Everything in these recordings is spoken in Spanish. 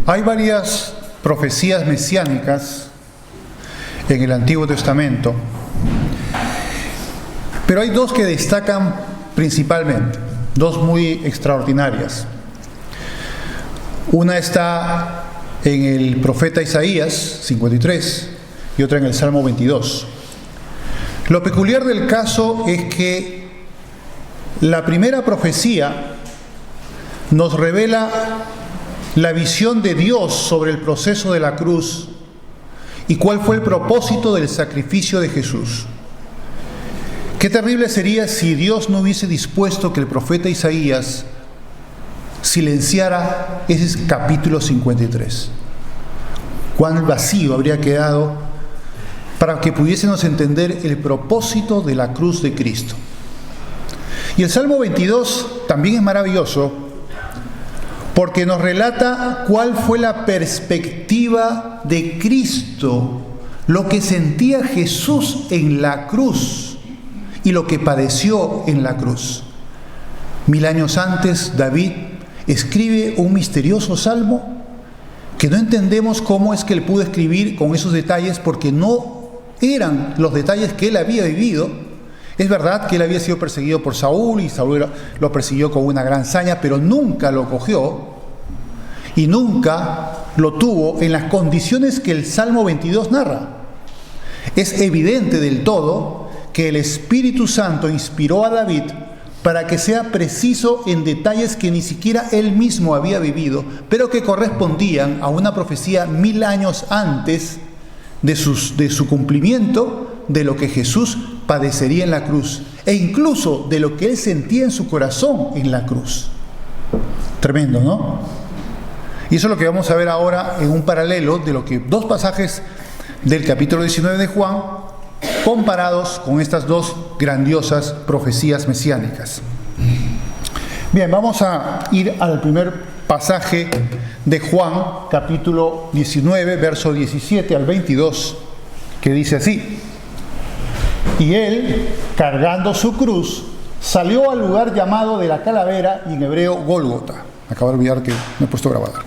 Hay varias profecías mesiánicas en el Antiguo Testamento, pero hay dos que destacan principalmente, dos muy extraordinarias. Una está en el profeta Isaías 53 y otra en el Salmo 22. Lo peculiar del caso es que la primera profecía nos revela la visión de Dios sobre el proceso de la cruz y cuál fue el propósito del sacrificio de Jesús. Qué terrible sería si Dios no hubiese dispuesto que el profeta Isaías silenciara ese capítulo 53. Cuán vacío habría quedado para que pudiésemos entender el propósito de la cruz de Cristo. Y el Salmo 22 también es maravilloso porque nos relata cuál fue la perspectiva de Cristo, lo que sentía Jesús en la cruz y lo que padeció en la cruz. 1000 años antes, David escribe un misterioso salmo que no entendemos cómo es que él pudo escribir con esos detalles, porque no eran los detalles que él había vivido. Es verdad que él había sido perseguido por Saúl y Saúl lo persiguió con una gran saña, pero nunca lo cogió y nunca lo tuvo en las condiciones que el Salmo 22 narra. Es evidente del todo que el Espíritu Santo inspiró a David para que sea preciso en detalles que ni siquiera él mismo había vivido, pero que correspondían a una profecía 1000 años antes de su cumplimiento, de lo que Jesús padecería en la cruz, e incluso de lo que él sentía en su corazón en la cruz. Tremendo, ¿no? Y eso es lo que vamos a ver ahora en un paralelo de lo que dos pasajes del capítulo 19 de Juan, comparados con estas dos grandiosas profecías mesiánicas. Bien, vamos a ir al primer pasaje de Juan, capítulo 19, verso 17 al 22, que dice así: y él, cargando su cruz, salió al lugar llamado de la calavera, y en hebreo Gólgota. Acabo de olvidar que me he puesto grabador.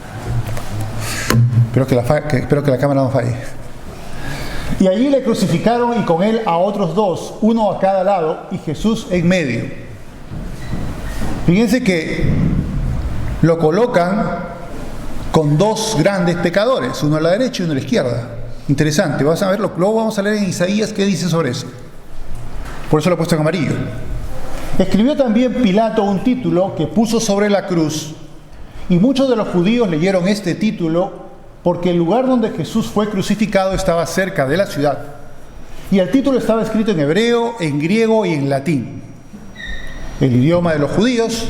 Espero que la cámara no falle. Y allí le crucificaron, y con él a otros dos, uno a cada lado, y Jesús en medio. Fíjense que lo colocan con dos grandes pecadores, uno a la derecha y uno a la izquierda. Interesante, vas a verlo, luego vamos a leer en Isaías qué dice sobre eso. Por eso lo he puesto en amarillo. Escribió también Pilato un título que puso sobre la cruz, y muchos de los judíos leyeron este título porque el lugar donde Jesús fue crucificado estaba cerca de la ciudad. Y el título estaba escrito en hebreo, en griego y en latín. El idioma de los judíos,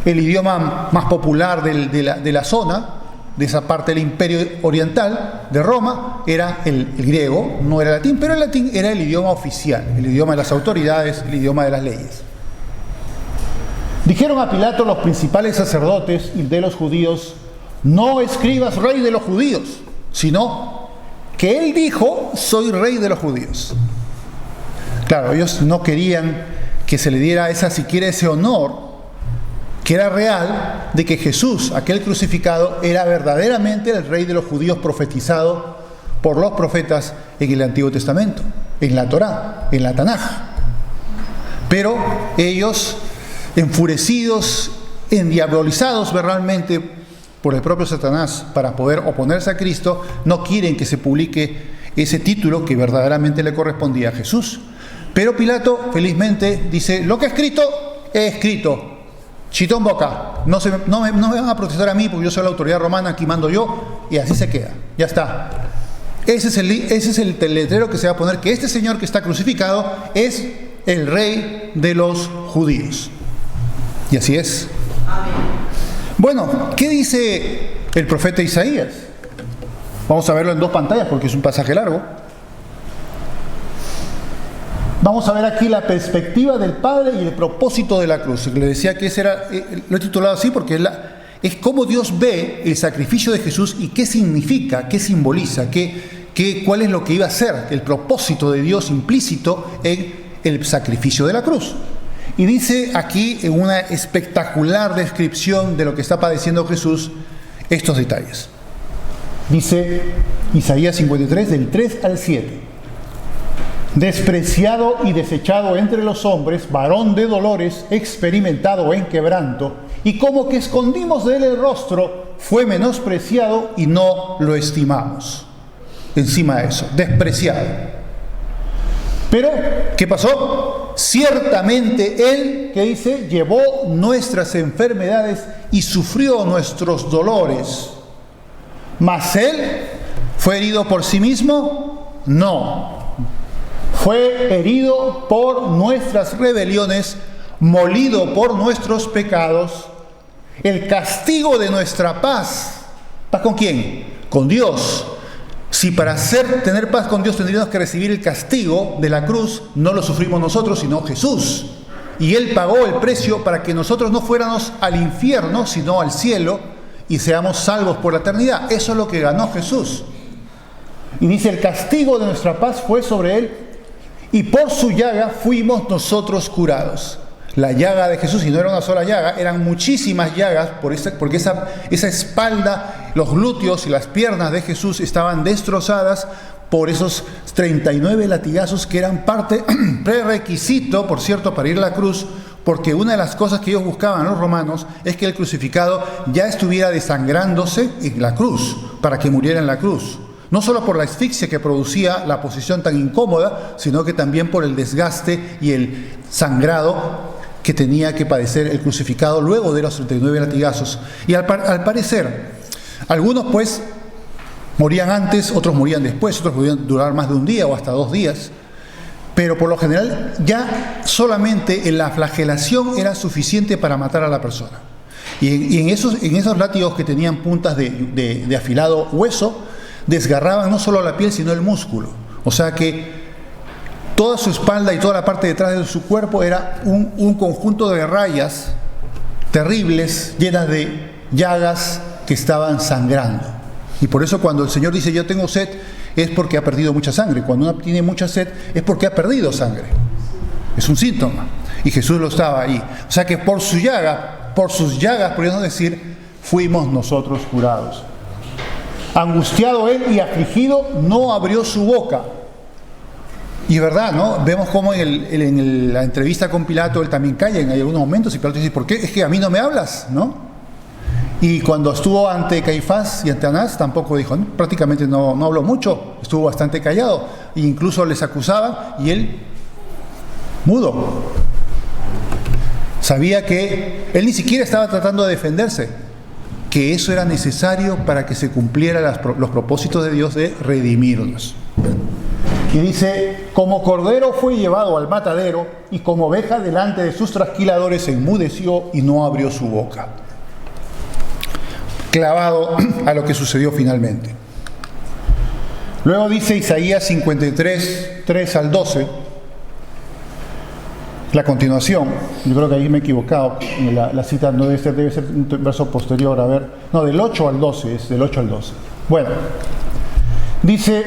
el idioma más popular de la zona, de esa parte del imperio oriental de Roma, era el griego, no era el latín, pero el latín era el idioma oficial, el idioma de las autoridades, el idioma de las leyes. Dijeron a Pilato los principales sacerdotes de los judíos: no escribas rey de los judíos, sino que él dijo: soy rey de los judíos. Claro, ellos no querían que se le diera siquiera ese honor, que era real, de que Jesús, aquel crucificado, era verdaderamente el rey de los judíos profetizado por los profetas en el Antiguo Testamento, en la Torá, en la Tanaj. Pero ellos, enfurecidos, endiabolizados verbalmente por el propio Satanás para poder oponerse a Cristo, no quieren que se publique ese título que verdaderamente le correspondía a Jesús. Pero Pilato felizmente dice: lo que he escrito, chitón boca, no me van a protestar a mí porque yo soy la autoridad romana, aquí mando yo, y así se queda, ya está. Ese es el letrero que se va a poner, que este señor que está crucificado es el rey de los judíos. Y así es. Bueno, ¿qué dice el profeta Isaías? Vamos a verlo en dos pantallas porque es un pasaje largo. Vamos a ver aquí la perspectiva del Padre y el propósito de la cruz. Le decía que ese era, lo he titulado así porque es cómo Dios ve el sacrificio de Jesús y qué significa, qué simboliza, cuál es lo que iba a ser, el propósito de Dios implícito en el sacrificio de la cruz. Y dice aquí, en una espectacular descripción de lo que está padeciendo Jesús, estos detalles. Dice Isaías 53, del 3 al 7. Despreciado y desechado entre los hombres, varón de dolores, experimentado en quebranto, y como que escondimos de él el rostro, fue menospreciado y no lo estimamos. Encima de eso, despreciado. Pero, ¿qué pasó? Ciertamente él, que dice, llevó nuestras enfermedades y sufrió nuestros dolores. ¿Mas él fue herido por sí mismo? No. Fue herido por nuestras rebeliones, molido por nuestros pecados. El castigo de nuestra paz. ¿Paz con quién? Con Dios. Si para tener paz con Dios tendríamos que recibir el castigo de la cruz, no lo sufrimos nosotros, sino Jesús. Y Él pagó el precio para que nosotros no fuéramos al infierno, sino al cielo, y seamos salvos por la eternidad. Eso es lo que ganó Jesús. Y dice, el castigo de nuestra paz fue sobre Él, y por su llaga fuimos nosotros curados. La llaga de Jesús, y no era una sola llaga, eran muchísimas llagas, porque esa espalda, los glúteos y las piernas de Jesús estaban destrozadas por esos 39 latigazos que eran parte, prerequisito, por cierto, para ir a la cruz, porque una de las cosas que ellos buscaban, los romanos, es que el crucificado ya estuviera desangrándose en la cruz, para que muriera en la cruz. No solo por la asfixia que producía la posición tan incómoda, sino que también por el desgaste y el sangrado que tenía que padecer el crucificado luego de los 39 latigazos. Y al parecer, algunos pues morían antes, otros morían después, otros podían durar más de un día o hasta 2 días, pero por lo general ya solamente en la flagelación era suficiente para matar a la persona. Y en esos látigos que tenían puntas de afilado hueso, desgarraban no solo la piel, sino el músculo. O sea que toda su espalda y toda la parte de atrás de su cuerpo era un conjunto de rayas terribles, llenas de llagas que estaban sangrando. Y por eso cuando el Señor dice, yo tengo sed, es porque ha perdido mucha sangre. Cuando uno tiene mucha sed, es porque ha perdido sangre. Es un síntoma. Y Jesús lo estaba ahí. O sea que por sus llagas, podríamos decir, fuimos nosotros curados. Angustiado él y afligido, no abrió su boca. Y es verdad, ¿no? Vemos cómo en la entrevista con Pilato él también calla en algunos momentos, y Pilato dice, ¿por qué? Es que a mí no me hablas, ¿no? Y cuando estuvo ante Caifás y ante Anás, tampoco dijo, ¿no? Prácticamente no habló mucho, estuvo bastante callado, e incluso les acusaban, y él, mudo. Sabía que él ni siquiera estaba tratando de defenderse, que eso era necesario para que se cumplieran los propósitos de Dios de redimirnos. Y dice, como cordero fue llevado al matadero, y como oveja delante de sus trasquiladores se enmudeció y no abrió su boca. Clavado a lo que sucedió finalmente. Luego dice Isaías 53, 3 al 12, la continuación. Yo creo que ahí me he equivocado, la cita no debe ser un verso posterior, a ver, no, del 8 al 12, es del 8 al 12. Bueno, dice,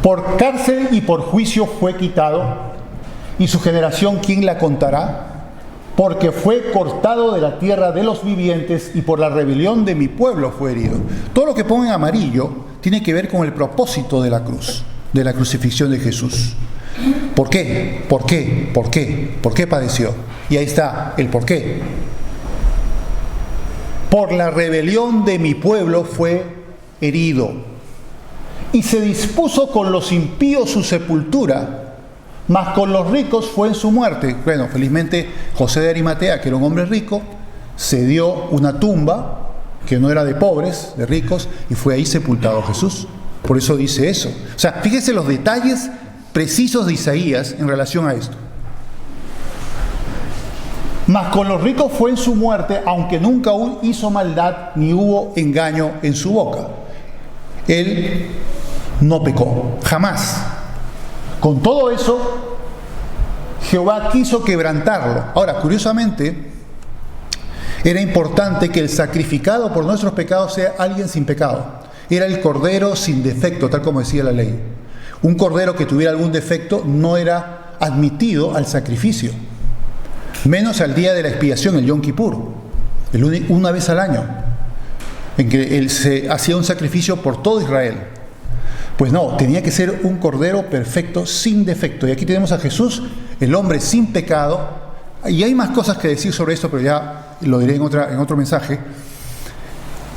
por cárcel y por juicio fue quitado, y su generación, ¿quién la contará? Porque fue cortado de la tierra de los vivientes, y por la rebelión de mi pueblo fue herido. Todo lo que pongo en amarillo tiene que ver con el propósito de la cruz, de la crucifixión de Jesús. ¿Por qué? ¿Por qué? ¿Por qué? ¿Por qué padeció? Y ahí está el por qué. Por la rebelión de mi pueblo fue herido, y se dispuso con los impíos su sepultura, mas con los ricos fue en su muerte. Bueno, felizmente José de Arimatea, que era un hombre rico, se dio una tumba que no era de pobres, de ricos, y fue ahí sepultado Jesús. Por eso dice eso. O sea, fíjese los detalles precisos de Isaías en relación a esto. Mas con los ricos fue en su muerte, aunque nunca hizo maldad ni hubo engaño en su boca. Él no pecó, jamás. Con todo eso, Jehová quiso quebrantarlo. Ahora, curiosamente, era importante que el sacrificado por nuestros pecados sea alguien sin pecado. Era el cordero sin defecto, tal como decía la ley. Un cordero que tuviera algún defecto no era admitido al sacrificio, menos al día de la expiación, el Yom Kippur, una vez al año. en que él se hacía un sacrificio por todo Israel. Pues no, tenía que ser un cordero perfecto, sin defecto. Y aquí tenemos a Jesús, el hombre sin pecado. Y hay más cosas que decir sobre esto, pero ya lo diré en otro mensaje.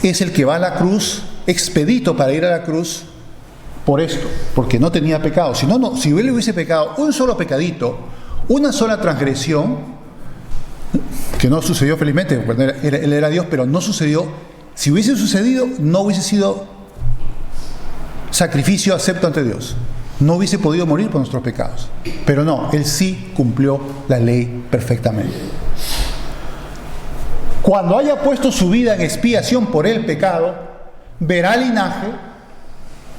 Es el que va a la cruz, expedito para ir a la cruz por esto, porque no tenía pecado. Si él hubiese pecado un solo pecadito, una sola transgresión, que no sucedió felizmente, porque él era Dios, pero no sucedió. Si hubiese sucedido, no hubiese sido sacrificio acepto ante Dios. No hubiese podido morir por nuestros pecados. Pero no, él sí cumplió la ley perfectamente. Cuando haya puesto su vida en expiación por el pecado, verá linaje,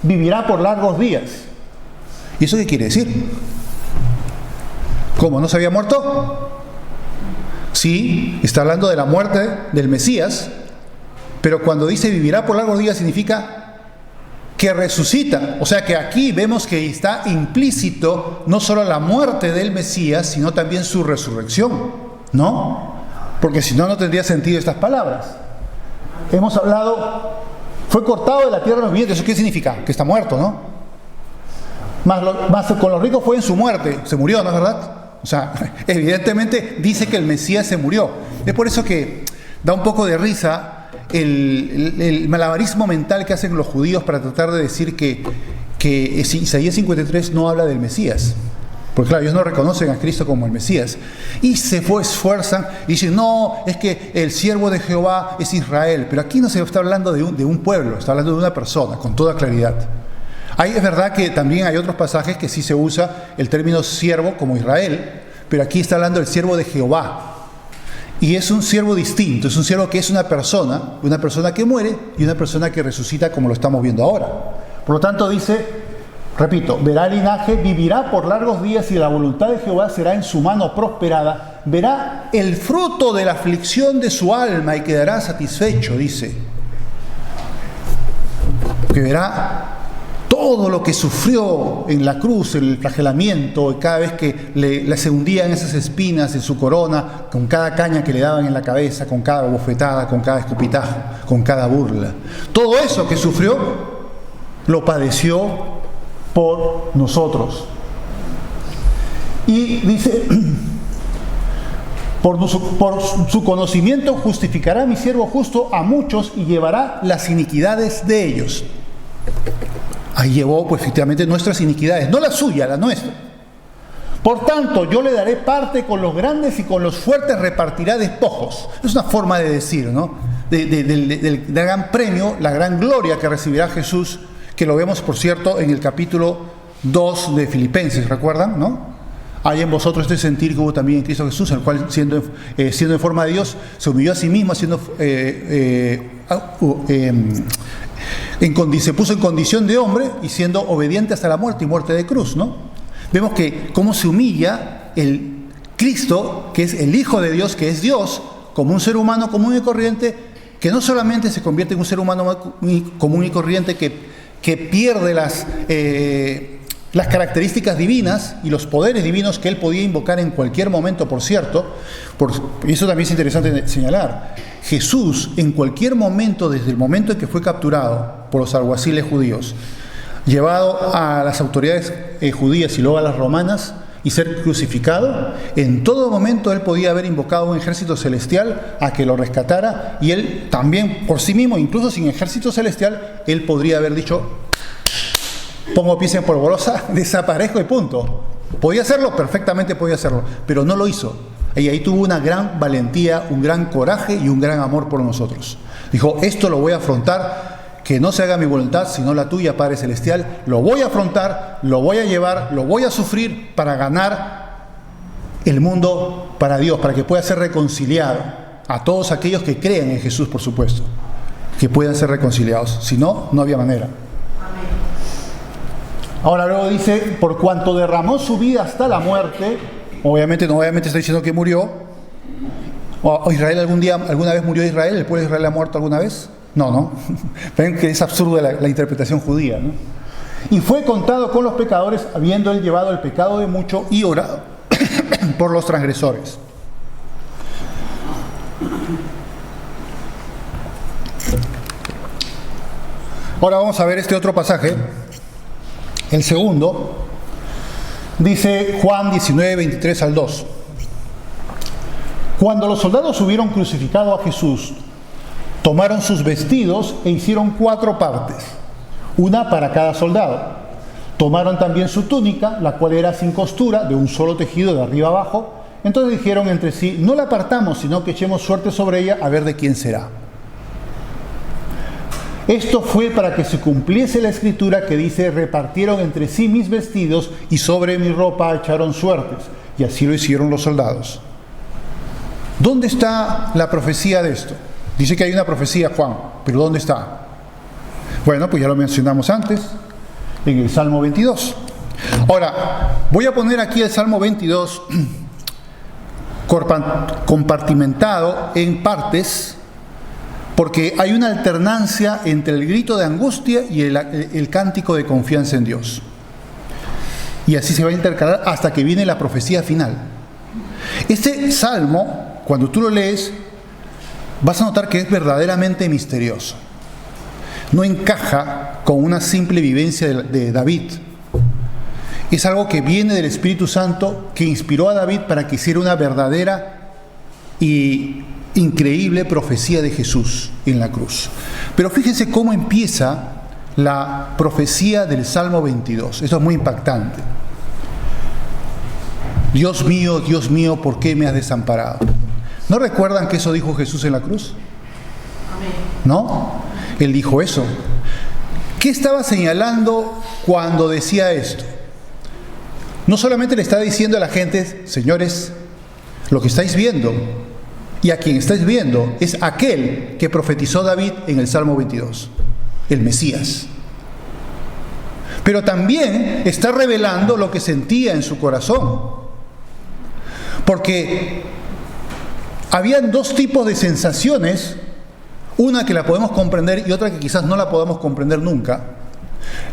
vivirá por largos días. ¿Y eso qué quiere decir? ¿Cómo? ¿No se había muerto? Sí, está hablando de la muerte del Mesías, pero cuando dice vivirá por largos días significa que resucita. O sea que aquí vemos que está implícito no solo la muerte del Mesías, sino también su resurrección, ¿no? Porque si no, no tendría sentido estas palabras. Hemos hablado, fue cortado de la tierra de los vivientes. ¿Eso qué significa? Que está muerto, ¿no? Más con los ricos fue en su muerte. Se murió, ¿no es verdad? O sea, evidentemente dice que el Mesías se murió. Es por eso que da un poco de risa el malabarismo mental que hacen los judíos para tratar de decir que Isaías 53 no habla del Mesías. Porque claro, ellos no reconocen a Cristo como el Mesías. Y se esfuerzan y dicen, no, es que el siervo de Jehová es Israel. Pero aquí no se está hablando de un pueblo, está hablando de una persona, con toda claridad. Ahí es verdad que también hay otros pasajes que sí se usa el término siervo como Israel, pero aquí está hablando del siervo de Jehová. Y es un siervo distinto, es un siervo que es una persona que muere y una persona que resucita como lo estamos viendo ahora. Por lo tanto dice, repito, verá linaje, vivirá por largos días y la voluntad de Jehová será en su mano prosperada. Verá el fruto de la aflicción de su alma y quedará satisfecho, dice. Que verá todo lo que sufrió en la cruz, el flagelamiento, cada vez que se hundían esas espinas en su corona, con cada caña que le daban en la cabeza, con cada bofetada, con cada escupitajo, con cada burla. Todo eso que sufrió, lo padeció por nosotros. Y dice, por su conocimiento justificará mi siervo justo a muchos y llevará las iniquidades de ellos. Ahí llevó, pues, efectivamente nuestras iniquidades, no la suya, la nuestra. Por tanto, yo le daré parte con los grandes y con los fuertes repartirá despojos. Es una forma de decir, ¿no? Del gran premio, la gran gloria que recibirá Jesús, que lo vemos, por cierto, en el capítulo 2 de Filipenses, ¿recuerdan? ¿No? Hay en vosotros este sentir que hubo también en Cristo Jesús, el cual, siendo en forma de Dios, se humilló a sí mismo, se puso en condición de hombre y siendo obediente hasta la muerte y muerte de cruz, ¿no? Vemos que cómo se humilla el Cristo, que es el Hijo de Dios, que es Dios, como un ser humano común y corriente, que no solamente se convierte en un ser humano común y corriente que pierde las características divinas y los poderes divinos que él podía invocar en cualquier momento, por cierto. Y eso también es interesante señalar. Jesús, en cualquier momento, desde el momento en que fue capturado por los alguaciles judíos, llevado a las autoridades judías y luego a las romanas y ser crucificado, en todo momento él podía haber invocado un ejército celestial a que lo rescatara, y él también por sí mismo, incluso sin ejército celestial, él podría haber dicho: pongo pies en polvorosa, desaparezco y punto. Podía hacerlo, perfectamente podía hacerlo, pero no lo hizo. Y ahí tuvo una gran valentía, un gran coraje y un gran amor por nosotros. Dijo: esto lo voy a afrontar, que no se haga mi voluntad sino la tuya, Padre Celestial. Lo voy a afrontar, lo voy a llevar, lo voy a sufrir para ganar el mundo para Dios, para que pueda ser reconciliado a todos aquellos que creen en Jesús, por supuesto, que puedan ser reconciliados. Si no, no había manera. Ahora luego dice: por cuanto derramó su vida hasta la muerte. Obviamente está diciendo que murió. ¿O Israel alguna vez murió Israel? ¿El pueblo de Israel ha muerto alguna vez? No. Ven que es absurda la interpretación judía, ¿no? Y fue contado con los pecadores, habiendo él llevado el pecado de muchos y orado por los transgresores. Ahora vamos a ver este otro pasaje, el segundo. Dice Juan 19, 23 al 2. Cuando los soldados hubieron crucificado a Jesús, tomaron sus vestidos e hicieron 4 partes, una para cada soldado. Tomaron también su túnica, la cual era sin costura, de un solo tejido de arriba abajo. Entonces dijeron entre sí: no la partamos, sino que echemos suerte sobre ella a ver de quién será. Esto fue para que se cumpliese la escritura que dice: repartieron entre sí mis vestidos y sobre mi ropa echaron suertes. Y así lo hicieron los soldados. ¿Dónde está la profecía de esto? Dice que hay una profecía, Juan, pero ¿dónde está? Bueno, pues ya lo mencionamos antes, en el Salmo 22. Ahora, voy a poner aquí el Salmo 22 compartimentado en partes, porque hay una alternancia entre el grito de angustia y el cántico de confianza en Dios. Y así se va a intercalar hasta que viene la profecía final. Este salmo, cuando tú lo lees, vas a notar que es verdaderamente misterioso. No encaja con una simple vivencia de David. Es algo que viene del Espíritu Santo, que inspiró a David para que hiciera una verdadera y increíble profecía de Jesús en la cruz. Pero fíjense cómo empieza la profecía del Salmo 22. Esto es muy impactante. Dios mío, ¿por qué me has desamparado? ¿No recuerdan que eso dijo Jesús en la cruz? ¿No? Él dijo eso. ¿Qué estaba señalando cuando decía esto? No solamente le está diciendo a la gente: señores, lo que estáis viendo y a quien estáis viendo es aquel que profetizó David en el Salmo 22, el Mesías. Pero también está revelando lo que sentía en su corazón. Porque habían 2 tipos de sensaciones, una que la podemos comprender y otra que quizás no la podamos comprender nunca.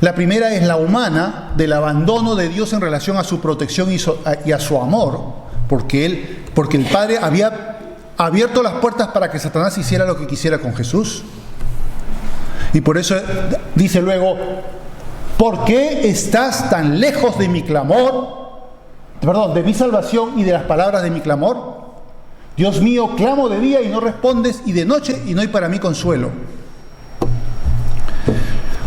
La primera es la humana, del abandono de Dios en relación a su protección y a su amor, porque el Padre había abierto las puertas para que Satanás hiciera lo que quisiera con Jesús. Y por eso dice luego: ¿por qué estás tan lejos de mi clamor? De mi salvación y de las palabras de mi clamor. Dios mío, clamo de día y no respondes, y de noche y no hay para mí consuelo.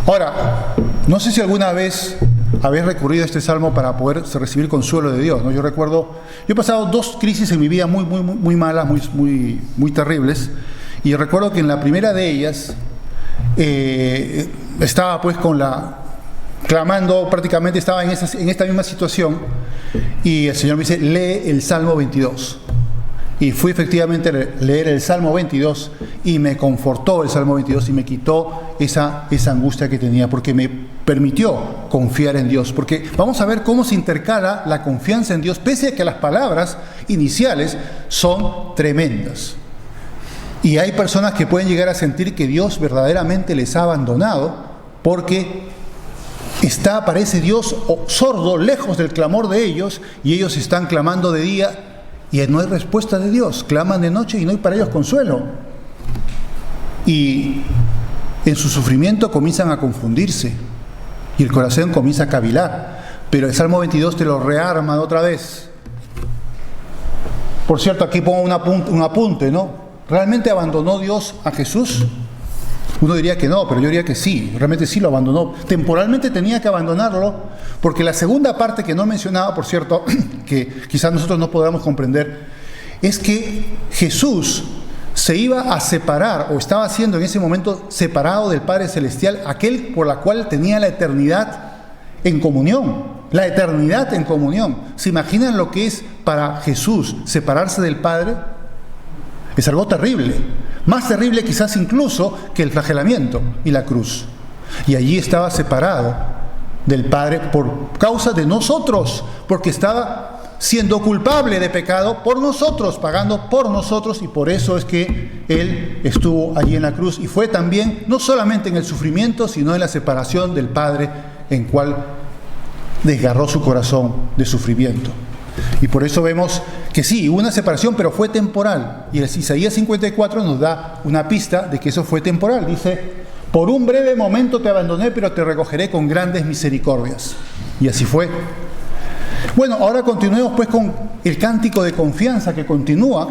Ahora, no sé si alguna vez habéis recurrido a este salmo para poder recibir consuelo de Dios, ¿no? Yo recuerdo, yo he pasado 2 crisis en mi vida muy malas, muy terribles, y recuerdo que en la primera de ellas estaba pues clamando, prácticamente estaba en esta misma situación, y el Señor me dice: lee el Salmo 22. Y fui efectivamente a leer el Salmo 22 y me confortó el Salmo 22 y me quitó esa angustia que tenía, porque me permitió confiar en Dios. Porque vamos a ver cómo se intercala la confianza en Dios, pese a que las palabras iniciales son tremendas. Y hay personas que pueden llegar a sentir que Dios verdaderamente les ha abandonado, porque parece Dios sordo, lejos del clamor de ellos, y ellos están clamando de día y no hay respuesta de Dios. Claman de noche y no hay para ellos consuelo. Y en su sufrimiento comienzan a confundirse y el corazón comienza a cavilar. Pero el Salmo 22 te lo rearma otra vez. Por cierto, aquí pongo un apunte, ¿no? ¿Realmente abandonó Dios a Jesús? Uno diría que no, pero yo diría que sí, realmente sí lo abandonó. Temporalmente tenía que abandonarlo, porque la segunda parte que no mencionaba, por cierto, que quizás nosotros no podamos comprender, es que Jesús se iba a separar, o estaba siendo en ese momento separado del Padre Celestial, aquel por la cual tenía la eternidad en comunión. La eternidad en comunión. ¿Se imaginan lo que es para Jesús separarse del Padre? Es algo terrible. Más terrible quizás incluso que el flagelamiento y la cruz. Y allí estaba separado del Padre por causa de nosotros, porque estaba siendo culpable de pecado por nosotros, pagando por nosotros, y por eso es que Él estuvo allí en la cruz. Y fue también, no solamente en el sufrimiento, sino en la separación del Padre, en cual desgarró su corazón de sufrimiento. Y por eso vemos que sí, hubo una separación, pero fue temporal. Y el Isaías 54 nos da una pista de que eso fue temporal. Dice: Por un breve momento te abandoné, pero te recogeré con grandes misericordias. Y así fue. Bueno, ahora continuemos pues con el cántico de confianza que continúa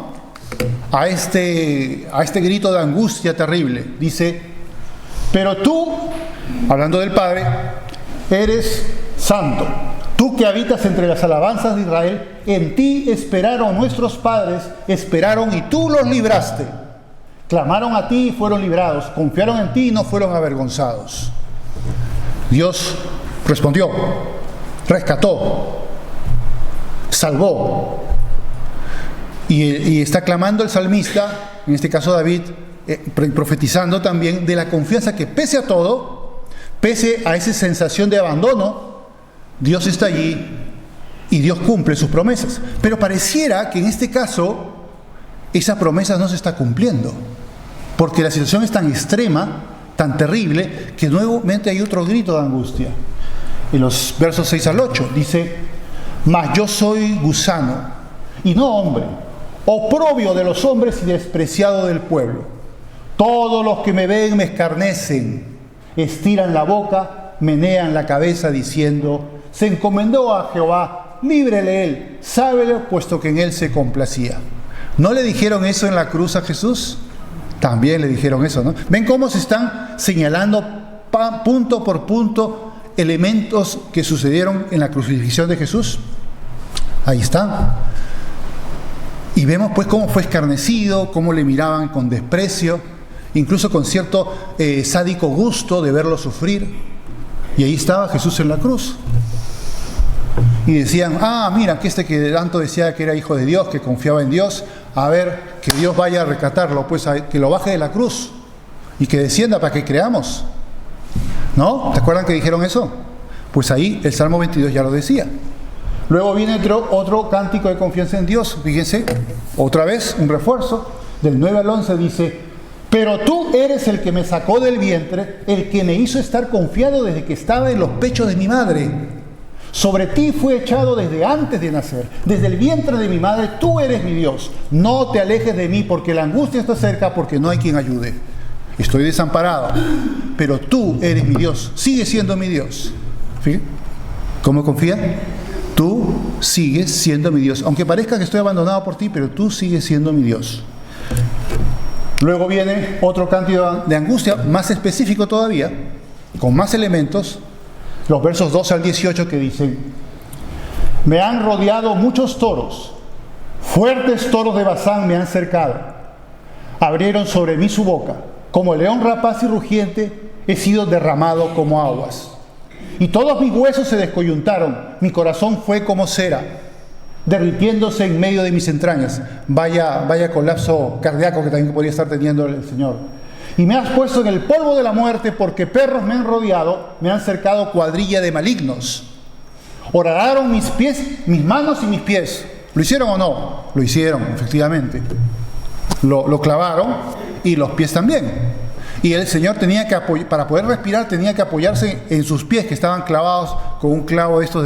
a este grito de angustia terrible. Dice: pero tú, hablando del Padre, eres santo. Tú que habitas entre las alabanzas de Israel, en ti esperaron nuestros padres, esperaron y tú los libraste. Clamaron a ti y fueron librados, confiaron en ti y no fueron avergonzados. Dios respondió, rescató, salvó. Y está clamando el salmista, en este caso David, profetizando también de la confianza que pese a todo, pese a esa sensación de abandono, Dios está allí y Dios cumple sus promesas. Pero pareciera que en este caso esa promesa no se está cumpliendo, porque la situación es tan extrema, tan terrible, que nuevamente hay otro grito de angustia. En los versos 6 al 8 dice: mas yo soy gusano y no hombre, oprobio de los hombres y despreciado del pueblo. Todos los que me ven me escarnecen, estiran la boca, menean la cabeza diciendo: se encomendó a Jehová, líbrele él, sábelo, puesto que en él se complacía. ¿No le dijeron eso en la cruz a Jesús? También le dijeron eso, ¿no? ¿Ven cómo se están señalando punto por punto elementos que sucedieron en la crucifixión de Jesús? Ahí están. Y vemos pues cómo fue escarnecido, cómo le miraban con desprecio, incluso con cierto sádico gusto de verlo sufrir. Y ahí estaba Jesús en la cruz. Y decían: mira, que que tanto decía que era hijo de Dios, que confiaba en Dios, a ver, que Dios vaya a rescatarlo, pues que lo baje de la cruz y que descienda para que creamos. ¿No? ¿Te acuerdan que dijeron eso? Pues ahí el Salmo 22 ya lo decía. Luego viene otro cántico de confianza en Dios. Fíjense, otra vez un refuerzo. Del 9 al 11 dice: pero tú eres el que me sacó del vientre, el que me hizo estar confiado desde que estaba en los pechos de mi madre. Sobre ti fue echado desde antes de nacer, desde el vientre de mi madre, tú eres mi Dios. No te alejes de mí, porque la angustia está cerca, porque no hay quien ayude. Estoy desamparado, pero tú eres mi Dios, sigue siendo mi Dios. ¿Fíjate? ¿Cómo confía? Tú sigues siendo mi Dios, aunque parezca que estoy abandonado por ti, pero tú sigues siendo mi Dios. Luego viene otro cántico de angustia, más específico todavía, con más elementos, los versos 12 al 18 que dicen: me han rodeado muchos toros, fuertes toros de Basán me han cercado, abrieron sobre mí su boca, como el león rapaz y rugiente he sido derramado como aguas. Y todos mis huesos se descoyuntaron, mi corazón fue como cera, derritiéndose en medio de mis entrañas. Vaya colapso cardíaco que también podría estar teniendo el Señor. Y me has puesto en el polvo de la muerte, porque perros me han rodeado, me han cercado cuadrilla de malignos. Horadaron mis pies, mis manos y mis pies. ¿Lo hicieron o no? Lo hicieron, efectivamente. Lo clavaron, y los pies también. Y el Señor tenía que para poder respirar, tenía que apoyarse en sus pies, que estaban clavados con un clavo de estos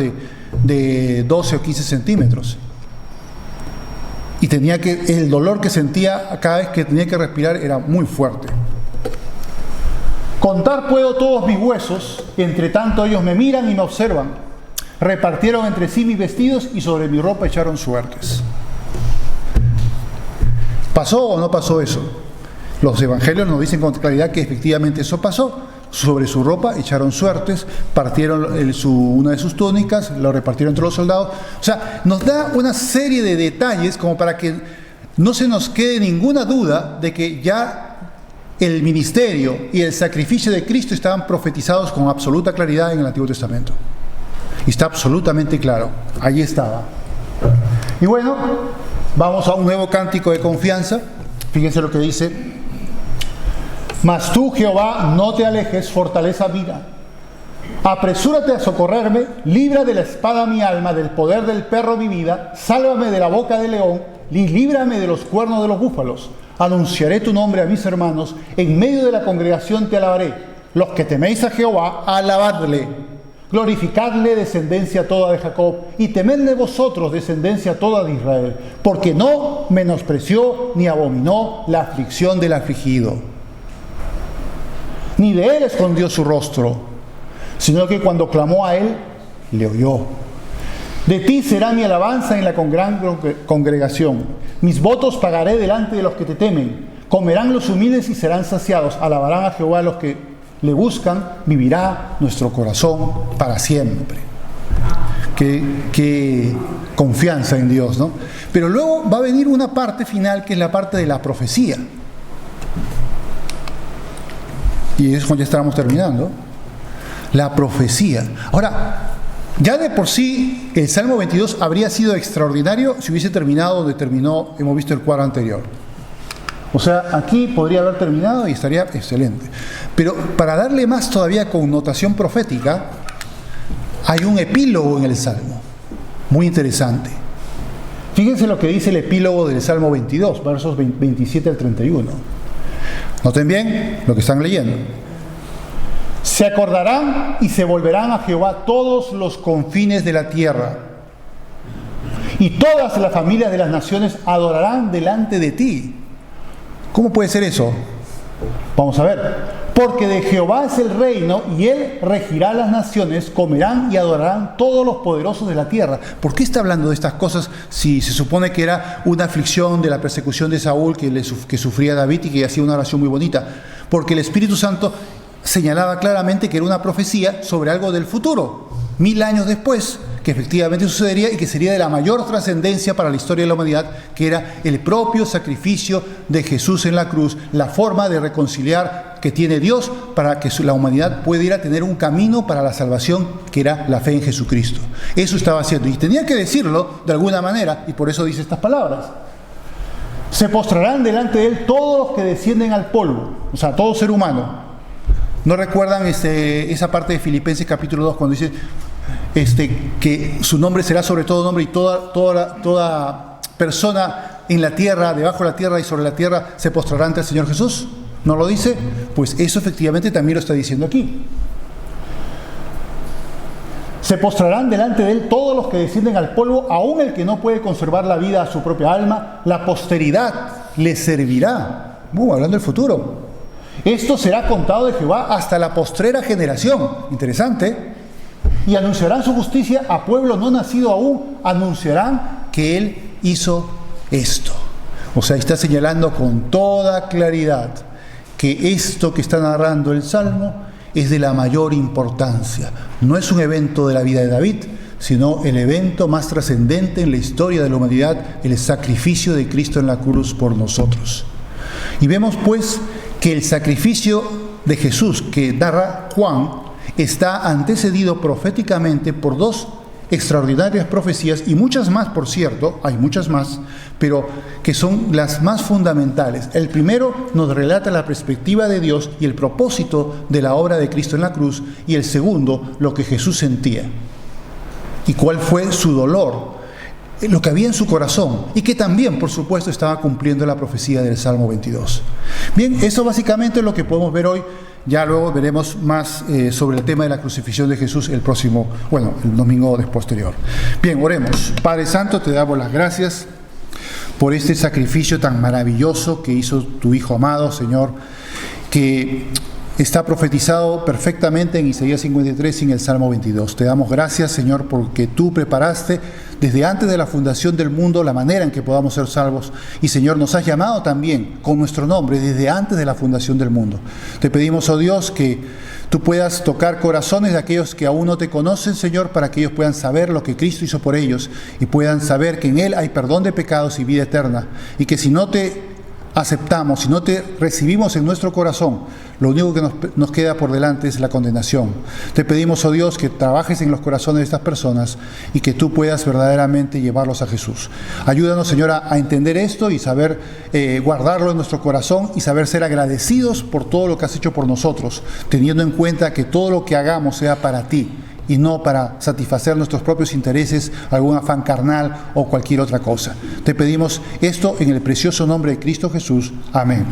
de 12 o 15 centímetros. Y el dolor que sentía cada vez que tenía que respirar era muy fuerte. Contar puedo todos mis huesos, entre tanto ellos me miran y me observan. Repartieron entre sí mis vestidos y sobre mi ropa echaron suertes. ¿Pasó o no pasó eso? Los evangelios nos dicen con claridad que efectivamente eso pasó. Sobre su ropa echaron suertes, partieron una de sus túnicas, lo repartieron entre los soldados. O sea, nos da una serie de detalles como para que no se nos quede ninguna duda de que ya el ministerio y el sacrificio de Cristo estaban profetizados con absoluta claridad en el Antiguo Testamento. Y está absolutamente claro, allí estaba. Y bueno, vamos a un nuevo cántico de confianza. Fíjense lo que dice: mas tú, Jehová, no te alejes, fortaleza mía. Apresúrate a socorrerme, libra de la espada mi alma, del poder del perro mi vida, sálvame de la boca del león, y líbrame de los cuernos de los búfalos. Anunciaré tu nombre a mis hermanos, en medio de la congregación te alabaré. Los que teméis a Jehová, alabadle. Glorificadle, descendencia toda de Jacob, y temedle vosotros, descendencia toda de Israel, porque no menospreció ni abominó la aflicción del afligido. ni de él escondió su rostro, sino que cuando clamó a él, le oyó. De ti será mi alabanza en la gran congregación. Mis votos pagaré delante de los que te temen. Comerán los humildes y serán saciados. Alabarán a Jehová los que le buscan. Vivirá nuestro corazón para siempre. Qué confianza en Dios, ¿no? Pero luego va a venir una parte final que es la parte de la profecía. Y es cuando ya estábamos terminando. La profecía. Ahora, ya de por sí el Salmo 22 habría sido extraordinario si hubiese terminado donde terminó, hemos visto el cuadro anterior. O sea, aquí podría haber terminado y estaría excelente. Pero para darle más todavía connotación profética, hay un epílogo en el Salmo, muy interesante. Fíjense lo que dice el epílogo del Salmo 22, versos 27 al 31. Noten bien lo que están leyendo. Se acordarán y se volverán a Jehová todos los confines de la tierra, y todas las familias de las naciones adorarán delante de ti. ¿Cómo puede ser eso? Vamos a ver. Porque de Jehová es el reino, y él regirá las naciones, comerán y adorarán todos los poderosos de la tierra. ¿Por qué está hablando de estas cosas si se supone que era una aflicción de la persecución de Saúl que sufría David y que hacía una oración muy bonita? Porque el Espíritu Santo señalaba claramente que era una profecía sobre algo del futuro, 1000 años después, que efectivamente sucedería y que sería de la mayor trascendencia para la historia de la humanidad, que era el propio sacrificio de Jesús en la cruz, la forma de reconciliar que tiene Dios para que la humanidad pudiera tener un camino para la salvación, que era la fe en Jesucristo. Eso estaba haciendo, y tenía que decirlo de alguna manera, y por eso dice estas palabras. Se postrarán delante de él todos los que descienden al polvo, o sea, todo ser humano. ¿No recuerdan esa parte de Filipenses capítulo 2 cuando dice que su nombre será sobre todo nombre y toda persona en la tierra, debajo de la tierra y sobre la tierra se postrará ante el Señor Jesús? ¿No lo dice? Pues eso efectivamente también lo está diciendo aquí. Se postrarán delante de él todos los que descienden al polvo, aun el que no puede conservar la vida a su propia alma, la posteridad le servirá. Hablando del futuro. Esto será contado de Jehová hasta la postrera generación. Interesante. Y anunciarán su justicia a pueblo no nacido aún. Anunciarán que él hizo esto. O sea, está señalando con toda claridad que esto que está narrando el Salmo es de la mayor importancia. No es un evento de la vida de David, sino el evento más trascendente en la historia de la humanidad, el sacrificio de Cristo en la cruz por nosotros. Y vemos pues que el sacrificio de Jesús que narra Juan está antecedido proféticamente por dos extraordinarias profecías, y muchas más, por cierto, hay muchas más, pero que son las más fundamentales. El primero nos relata la perspectiva de Dios y el propósito de la obra de Cristo en la cruz, y el segundo, lo que Jesús sentía y cuál fue su dolor, lo que había en su corazón, y que también, por supuesto, estaba cumpliendo la profecía del Salmo 22. Bien, eso básicamente es lo que podemos ver hoy. Ya luego veremos más sobre el tema de la crucifixión de Jesús el domingo posterior. Bien, oremos. Padre Santo, te damos las gracias por este sacrificio tan maravilloso que hizo tu Hijo amado, Señor, que está profetizado perfectamente en Isaías 53 y en el Salmo 22. Te damos gracias, Señor, porque tú preparaste desde antes de la fundación del mundo la manera en que podamos ser salvos. Y, Señor, nos has llamado también con nuestro nombre desde antes de la fundación del mundo. Te pedimos, oh Dios, que tú puedas tocar corazones de aquellos que aún no te conocen, Señor, para que ellos puedan saber lo que Cristo hizo por ellos y puedan saber que en Él hay perdón de pecados y vida eterna. Y que si no te aceptamos, si no te recibimos en nuestro corazón, lo único que nos queda por delante es la condenación. Te pedimos, oh Dios, que trabajes en los corazones de estas personas y que tú puedas verdaderamente llevarlos a Jesús. Ayúdanos, Señor, a entender esto y saber guardarlo en nuestro corazón y saber ser agradecidos por todo lo que has hecho por nosotros, teniendo en cuenta que todo lo que hagamos sea para ti y no para satisfacer nuestros propios intereses, algún afán carnal o cualquier otra cosa. Te pedimos esto en el precioso nombre de Cristo Jesús. Amén.